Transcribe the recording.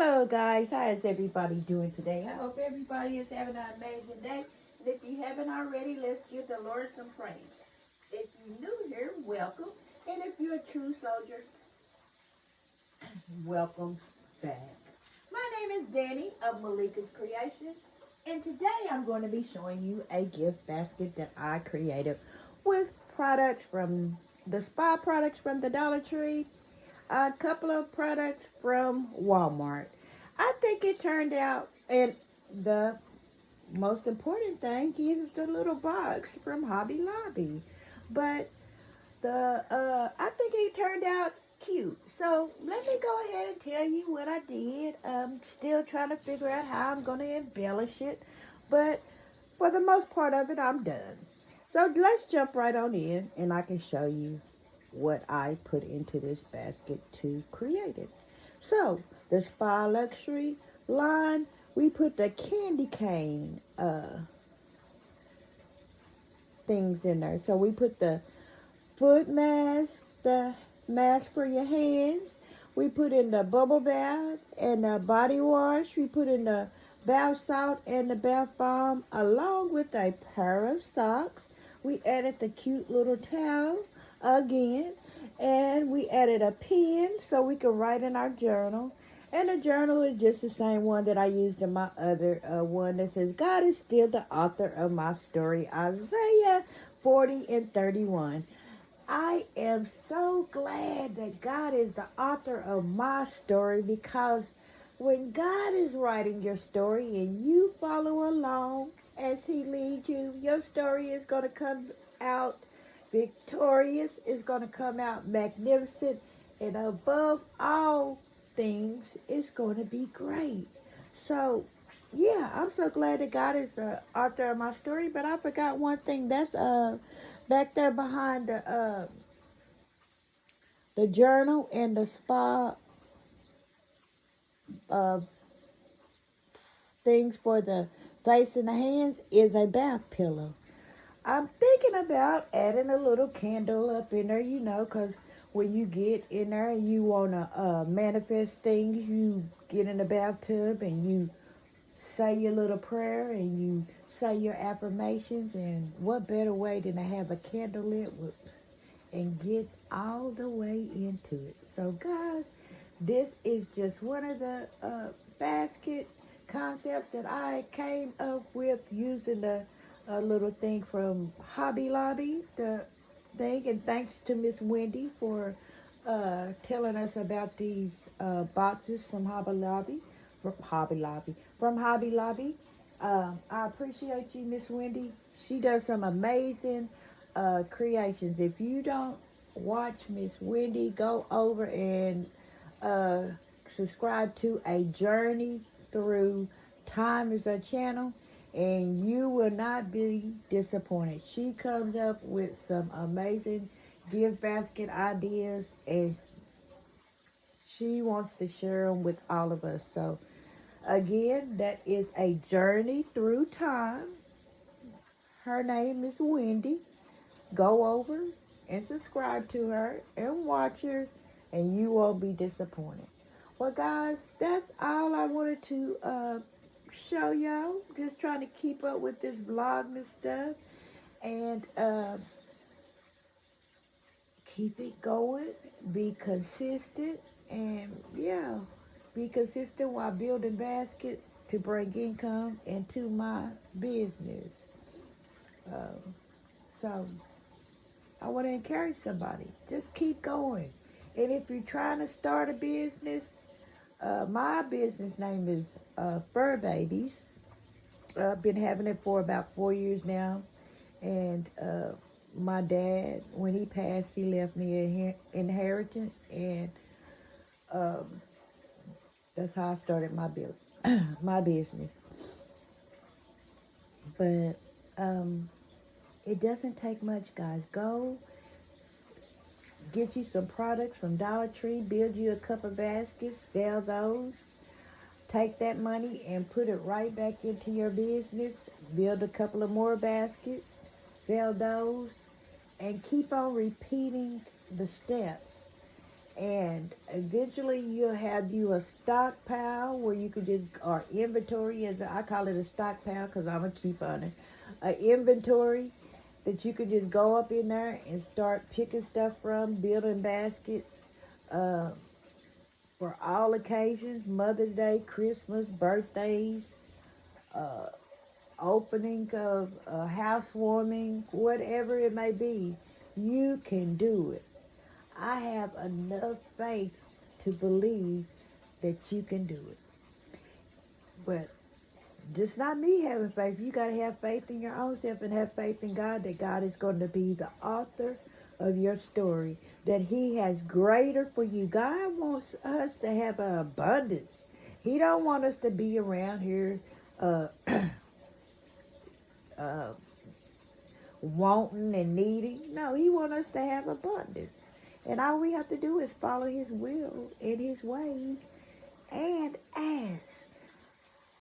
Hello guys, how is everybody doing today? I hope everybody is having an amazing day. And if you haven't already, let's give the Lord some praise. If you're new here, welcome. And if you're a true soldier, welcome back. My name is Danny of Malika's Creation. And today I'm going to be showing you a gift basket that I created with products from the spa products from the Dollar Tree, a couple of products from Walmart. I think it turned out, and the most important thing is the little box from Hobby Lobby. But I think it turned out cute. So let me go ahead and tell you what I did. I'm still trying to figure out how I'm going to embellish it, but for the most part of it, I'm done. So let's jump right on in, and I can show you what I put into this basket to create it. So the Spa Luxury line, we put the candy cane things in there. So we put the foot mask, the mask for your hands. We put in the bubble bath and the body wash. We put in the bath salt and the bath bomb along with a pair of socks. We added the cute little towel again. And we added a pen so we could write in our journal. And the journal is just the same one that I used in my other one that says, God is still the author of my story, Isaiah 40 and 31. I am so glad that God is the author of my story, because when God is writing your story and you follow along as He leads you, your story is going to come out victorious, is going to come out magnificent, and above all things, it's going to be great. So, yeah, I'm so glad that God is the author of my story, but I forgot one thing. That's back there behind the journal and the spa uh, things for the face and the hands is a bath pillow. I'm thinking about adding a little candle up in there, because when you get in there and you want to manifest things, you get in the bathtub and you say your little prayer and you say your affirmations. And what better way than to have a candle lit with and get all the way into it. So guys, this is just one of the basket concepts that I came up with using the little thing from Hobby Lobby, the thing, and thanks to Miss Wendy for telling us about these boxes from Hobby Lobby. I appreciate you, Miss Wendy. She does some amazing creations. If you don't watch Miss Wendy, go over and uh, subscribe to A Journey Through Time is her channel, and you will not be disappointed. She comes up with some amazing gift basket ideas, and she wants to share them with all of us. So again, that is A Journey Through Time. Her name is Wendy. Go over and subscribe to her and watch her, and you won't be disappointed. Well, guys, that's all I wanted to show y'all. Just trying to keep up with this vlog and stuff, and keep it going. Be consistent, and yeah, be consistent while building baskets to bring income into my business. Um, so I want to encourage somebody. Just keep going. And if you're trying to start a business, my business name is Fur Babies. I've been having it for about 4 years now. And my dad, when he passed, he left me an inheritance. And um, that's how I started my business. But it doesn't take much, guys. Go get you some products from Dollar Tree, build you a couple baskets, sell those. Take that money and put it right back into your business. Build a couple of more baskets, sell those, and keep on repeating the steps. And eventually you'll have you a stockpile where you could just, or inventory, as I call it a stockpile because I'm a keep on it. An inventory that you could just go up in there and start picking stuff from, building baskets uh, for all occasions, Mother's Day, Christmas, birthdays, uh, opening of housewarming, whatever it may be. You can do it. I have enough faith to believe that you can do it. But just not me having faith. You got to have faith in your own self and have faith in God that God is going to be the author of your story, that he has greater for you. God wants us to have an abundance. He don't want us to be around here uh, uh, wanting and needing. No, he wants us to have abundance. And all we have to do is follow his will and his ways and ask.